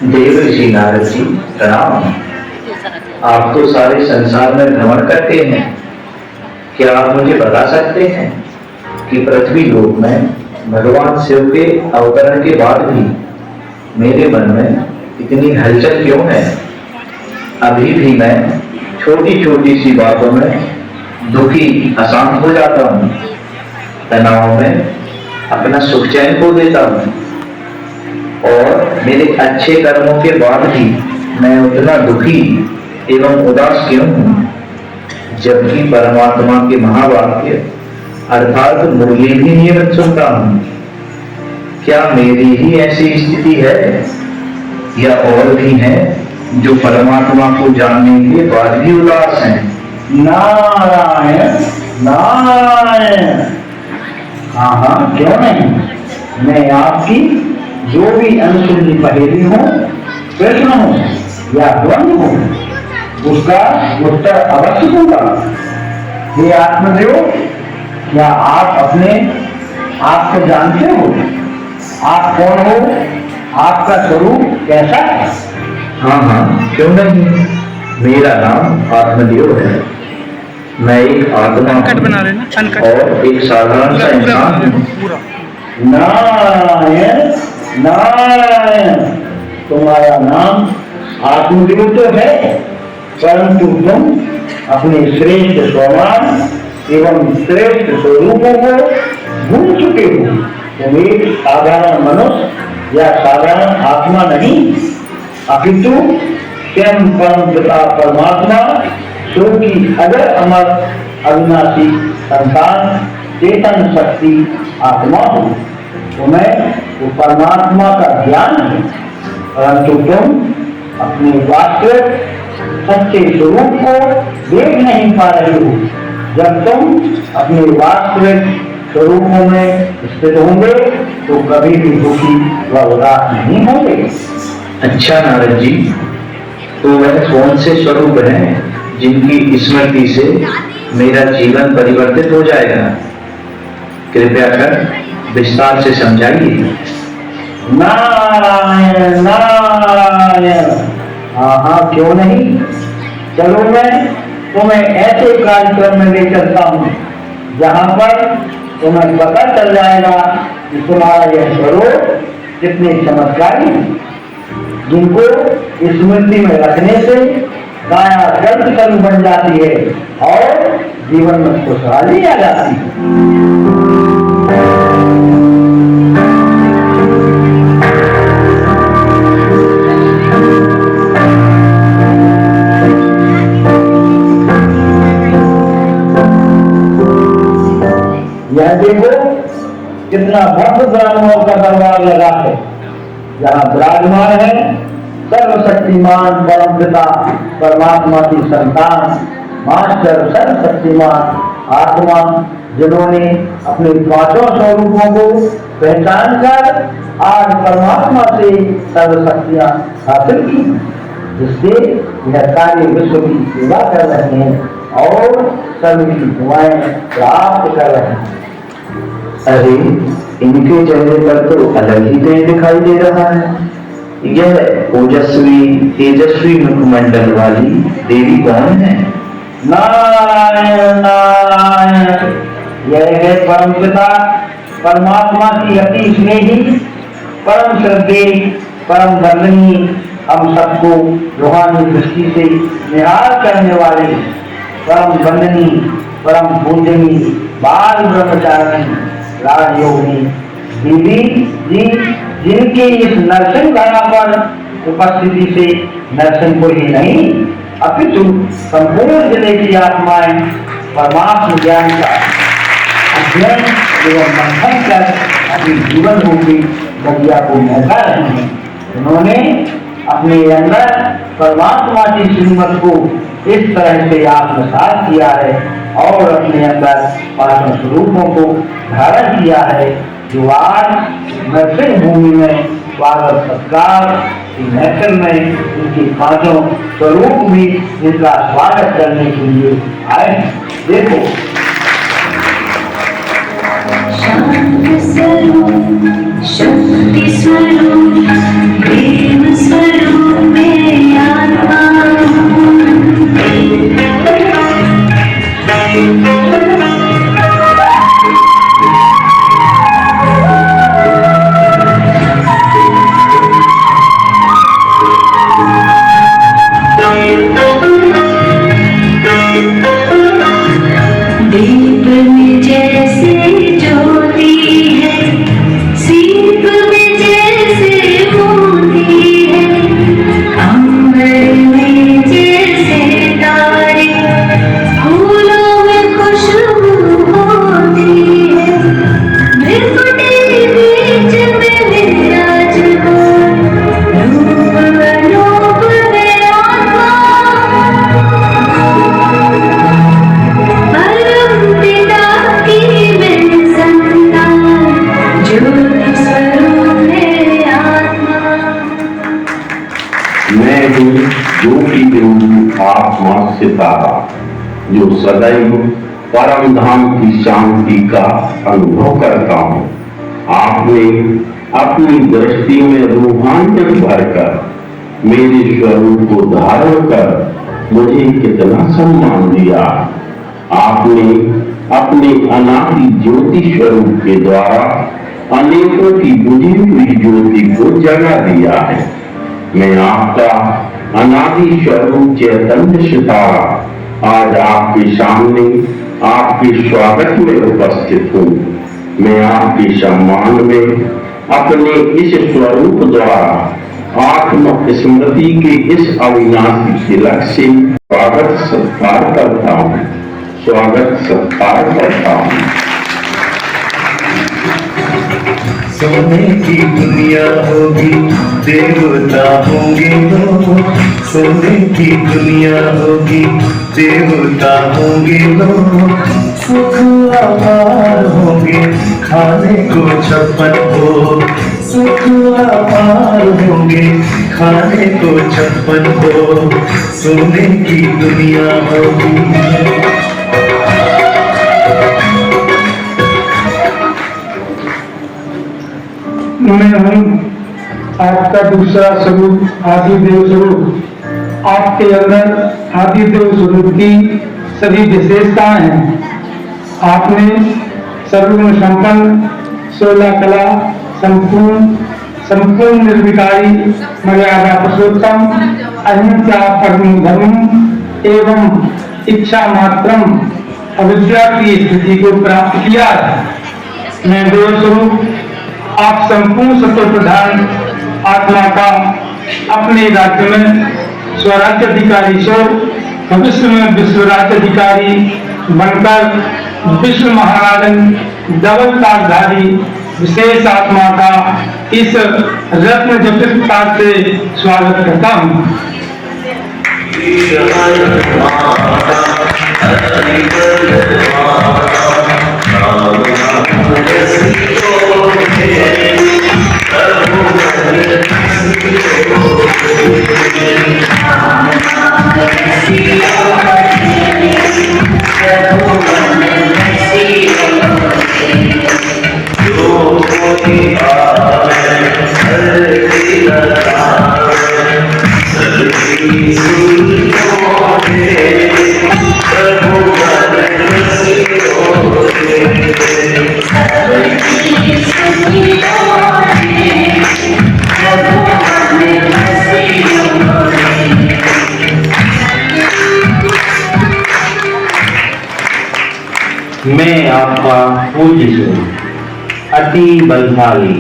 देवर्षि नारद जी प्रणाम। आप तो सारे संसार में भ्रमण करते हैं, क्या आप मुझे बता सकते हैं कि पृथ्वी लोक में भगवान शिव के अवतरण के बाद भी मेरे मन में इतनी हलचल क्यों है? अभी भी मैं छोटी छोटी सी बातों में दुखी अशांत हो जाता हूँ, तनाव में अपना सुख चैन खो देता हूँ और मेरे अच्छे कर्मों के बाद भी मैं उतना दुखी एवं उदास क्यों हूँ, जबकि परमात्मा के महावाक्य अर्थात मुरली भी नियमित सुनता हूँ। क्या मेरी ही ऐसी स्थिति है या और भी हैं जो परमात्मा को जानने के बाद भी उदास हैं? नारायण नारायण। हाँ हाँ, क्यों नहीं। मैं आपकी जो भी अनसुनी पहेली हो, प्रश्न हो या द्वंद्व हो, उसका उत्तर अवश्य दूंगा। हे आत्मदेव, क्या आप अपने आप को जानते हो? आप कौन हो? आपका स्वरूप कैसा है? हाँ हाँ, क्यों नहीं। मेरा नाम आत्मदेव है। मैं एक आत्मा और एक साधारण सा इंसान हूँ। नारायण नारायण। तुम्हारा नाम आत्मदेव तो है, परंतु तुम अपने श्रेष्ठ स्वभाव एवं श्रेष्ठ स्वरूपों को भूल चुके हो। तुम एक साधारण मनुष्य या साधारण आत्मा नहीं, अपितु स्वयं परम पिता परमात्मा शिव की अजर अमर अविनाशी संतान चेतन शक्ति आत्मा हो। तुम्हें वो परमात्मा का ज्ञान है, परंतु तुम अपने वास्तविक सच्चे स्वरूप को देख नहीं पा रहे हो। जब तुम अपने वास्तविक स्वरूपों में स्थित होंगे तो कभी भी दुखी व उदास नहीं होंगे। अच्छा नारद जी, तो वह कौन से स्वरूप हैं जिनकी स्मृति से मेरा जीवन परिवर्तित हो जाएगा? कृपया कर विस्तार से समझाइए। नारायण नारायण। हाँ हाँ, क्यों नहीं। चलो मैं तुम्हें ऐसे कार्यक्रम में ले चलता हूँ जहाँ पर तुम्हें पता चल जाएगा कि तुम्हारा यह स्वरूप कितने चमत्कारी है, जिनको स्मृति में रखने से काया कर्म बन जाती है और जीवन में खुशहाली आ जाती है। यह देखो कितना भव्य ब्राह्मणों का दरबार लगा है, यहाँ विराजमान है सर्वशक्तिमान परम पिता परमात्मा की संतान मास्टर सर्वशक्तिमान आत्मा, जिन्होंने अपने पांचों स्वरूपों को पहचान कर आज परमात्मा से सर्वशक्तियां हासिल की, जिससे यह सारे विश्व की सेवा कर रहे हैं और सभी दुआएं प्राप्त कर रहे हैं। अरे, इनके चेहरे पर तो अलग ही तेज दिखाई दे रहा है। यह ओजस्वी तेजस्वी मुखमंडल वाली देवी कौन है? नारायण नारायण। यह है परम पिता परमात्मा की अति स्नेही परम श्रद्धे परम वंदनीय, हम सबको रूहानी दृष्टि से निहार करने वाले परम वंदनीय परम पूजनीय बाल ब्रह्मचारिणी राजयोगिनी दीदी जी, जिनकी इस नरसिंह धरा पर उपस्थिति से नरसिंहपुर ही नहीं अपितु संपूर्ण जिले की आत्माएं परमात्म ज्ञान का अध्ययन एवं मंथन कर अपनी जीवन रूपी गलिया को महका रहे हैं। उन्होंने अपने अंदर परमात्मा की श्रीमत को इस तरह से आत्मसात किया है और अपने अंदर पांचों स्वरूपों को धारण किया है, जो आज नरसिंह भूमि में स्वागत सत्कार की महफिल में इनके पांचों स्वरूप भी इनका स्वागत करने के लिए आए। देखो शांत स्वरूप शक्ति स्वरूप सितारा जो सदैव परम धाम की शांति का अनुभव करता हूँ। आपने अपनी दृष्टि में रूहानियत भरकर मेरे स्वरूप को धारण कर मुझे कितना सम्मान दिया। आपने अपने अनादि ज्योति स्वरूप के द्वारा अनेकों की बुझी हुई ज्योति को जगा दिया है। मैं आपका अनादि स्वरूप चैतन्य सितारा आज आपके सामने आपके स्वागत में उपस्थित हूँ। मैं आपके सम्मान में अपने इस स्वरूप द्वारा आत्म स्मृति के इस अविनाशी तिलक से स्वागत सत्कार करता हूँ, स्वागत सत्कार करता हूँ। सोने की दुनिया होगी, देवता होंगे लोग। सोने की दुनिया होगी, देवता होंगे लोग। सुख अपार होंगे, खाने को 56 भोग। सुख अपार होंगे, खाने को 56 भोग। सोने की दुनिया होगी। मैं हूँ आपका दूसरा स्वरूप आदिदेव स्वरूप। आपके अंदर आदिदेव स्वरूप की सभी विशेषताएं हैं। आपने सर्वगुण संपन्न, 16 कला संपूर्ण निर्विकारी, मर्यादा पुरुषोत्तम, अहिंसा परम धर्म एवं इच्छा मात्रम अविद्या की स्थिति को प्राप्त किया है। मैं देव स्वरूप आप संपूर्ण सत्व प्रधान आत्मा का अपने राज्य में स्वराज्य अधिकारी सो भविष्य में विश्व राज्य अधिकारी बनकर विश्व महाराजन डबल ताजधारी विशेष आत्मा का इस रत्न जटित ताज से स्वागत करता हूँ। मैं आपका पूज्य स्वरूप, अति बलशाली,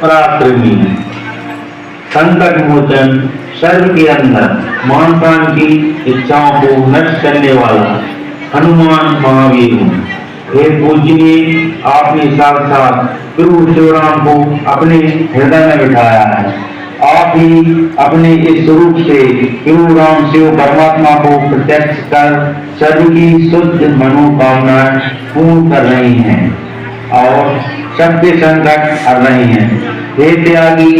पराक्रमी, संकट मोचन, सर्व के अंदर मान प्राण की इच्छाओं को नष्ट करने वाला हनुमान महावीर हूँ। हे पूजनीय, आपने साक्षात प्रभु शिवराम को अपने हृदय में बिठाया है। आप ही अपने इस स्वरूप से प्रभु राम शिव परमात्मा को प्रत्यक्ष कर सर्व की शुद्ध मनोकामनाएं पूर्ण कर रही हैं और सबके संकट हर रही हैं। हे त्यागी,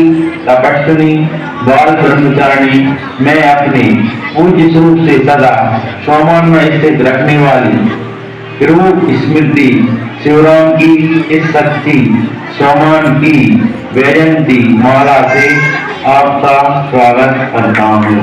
तपस्विनी, बाल ब्रह्मचारिणी, मैं अपने पूज्य स्वरूप से सदा स्वमान में स्थित रखने वाली प्रभु स्मृति शिवराम की इस शक्ति स्वमान की वैजयंती माला से आपका स्वागत करता हूँ।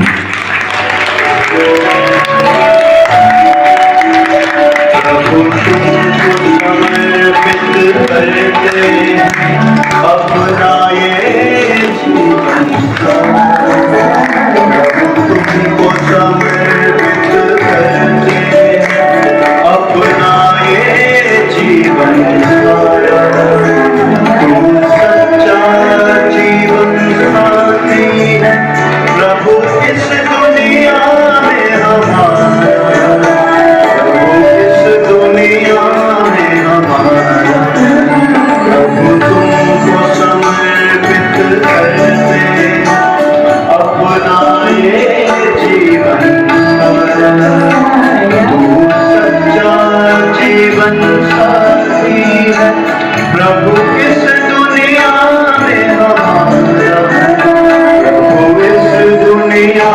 दुनिया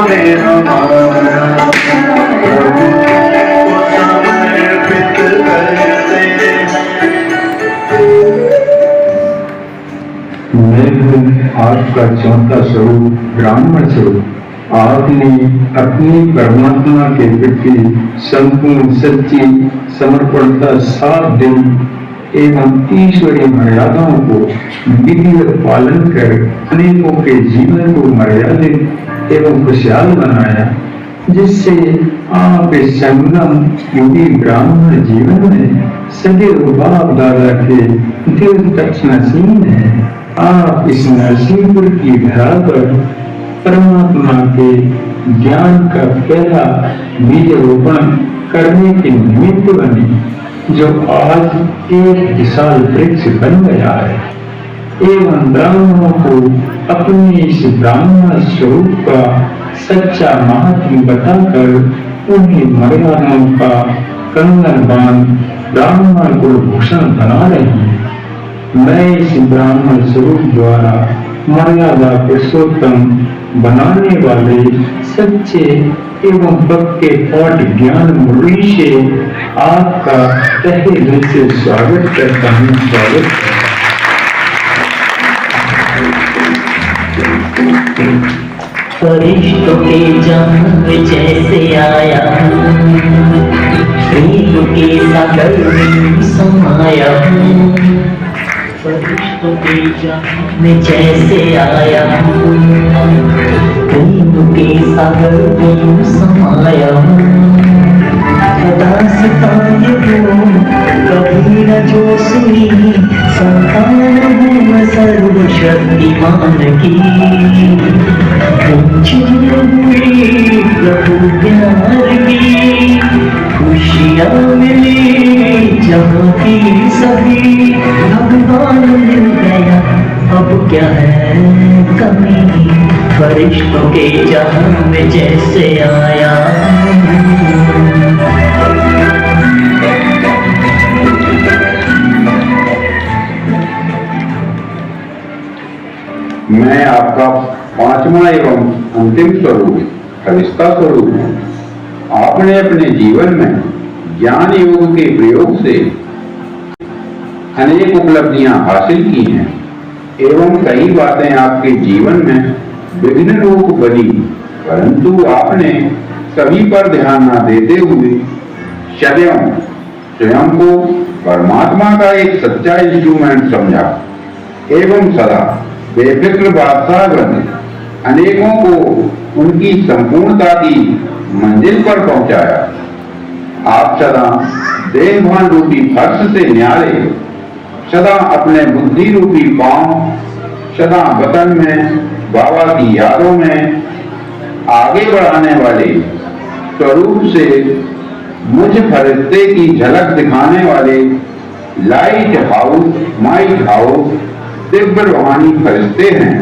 में हमारा आपका चौथा स्वरूप ब्राह्मण स्वरूप। आपने अपनी परमात्मा के प्रति संपूर्ण सच्ची समर्पणता साथ दी एवं ईश्वरीय मर्यादाओं को विधिवत पालन कर अनेकों के जीवन को मर्यादित एवं खुशहाल बनाया, जिससे आप इस संगम युगी ब्राह्मण जीवन में सदैव बाप दादा के दिल तक नसीब है। आप इस नरसिंहपुर की धरा पर परमात्मा के ज्ञान का पहला बीज रोपण करने के निमित्त बने, जो आज एक विशाल वृक्ष बन गया है एवं ब्राह्मणों को अपने इस ब्राह्मण स्वरूप का सच्चा महात्म्य बताकर उन्हें मर्यादाओं का कंगन बांध ब्राह्मण को भूषण बना रहे हैं। मैं इस ब्राह्मण स्वरूप द्वारा मर्यादा पुरुषोत्तम बनाने वाले सच्चे एवं पक्के पाठ ज्ञान मुरली से आपका तहे दिल से स्वागत करता हूँ। स्वागत फरिश्तों के जन्म जैसे आया, प्रेम के सागर में समाया। फरिश्तों के जन्म जैसे आया, प्रेम के सागर में समाया। दास्तान ये कभी न जो सुनी, संतान हूँ सर्वशक्तिमान की। हुई प्रभु प्यार की, खुशियाँ मिली जहाँ की सभी। भगवान मिल गया अब क्या है कमी, फरिश्तों के जहां में जैसे आया। मैं आपका पांचवा एवं अंतिम स्वरूप फरिश्ता स्वरूप हूँ। आपने अपने जीवन में ज्ञान योग के प्रयोग से अनेक उपलब्धियां हासिल की हैं एवं कई बातें आपके जीवन में विघ्न रूप बनी, परंतु आपने सभी पर ध्यान न देते हुए सदैव स्वयं को परमात्मा का एक सच्चा इंस्ट्रूमेंट समझा एवं सदा बेफिक्र बादशाह बने अनेकों को उनकी संपूर्णता की मंजिल पर पहुंचाया। आप सदा देहभान रूपी फर्श से न्यारे, सदा अपने बुद्धि रूपी पांव, सदा वतन में बाबा की यादों में आगे बढ़ाने वाले स्वरूप से मुझ फरिश्ते की झलक दिखाने वाले light house might house Divya रूहानी फरिश्ते हैं।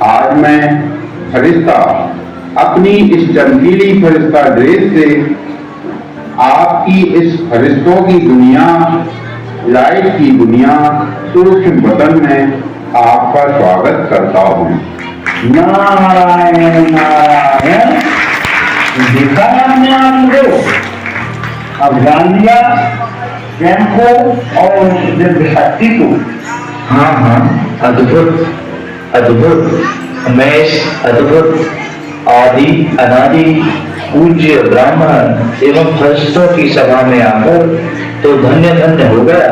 आज मैं फरिश्ता अपनी इस चमकीली फरिश्ता ड्रेस से आपकी इस फरिश्तों की दुनिया, लाइट की दुनिया, सूक्ष्म वतन में आपका स्वागत करता हूँ। नारायण नारायण। देखा हमने आपको, अब जान लिया स्वयं को और दिव्य शक्ति को। हाँ हाँ, अद्भुत अद्भुत। मैं इस अद्भुत आदि अनादि पूज्य ब्राह्मण एवं फरिश्तों की सभा में आकर तो धन्य धन्य हो गया।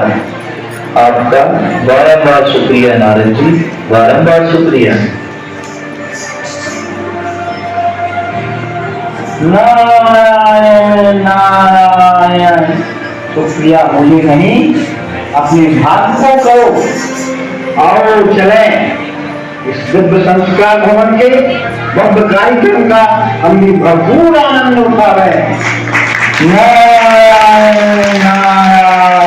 आपका बारंबार शुक्रिया नारद जी, बारंबार शुक्रिया। नारायण नारायण। शुक्रिया मुझे नहीं, अपने भाग्य को करो। आओ चले इस दिव्य संस्कार भवन के भव्य कार्यक्रम का हम भी भरपूर आनंद उठा रहे हैं। नारायण नारायण।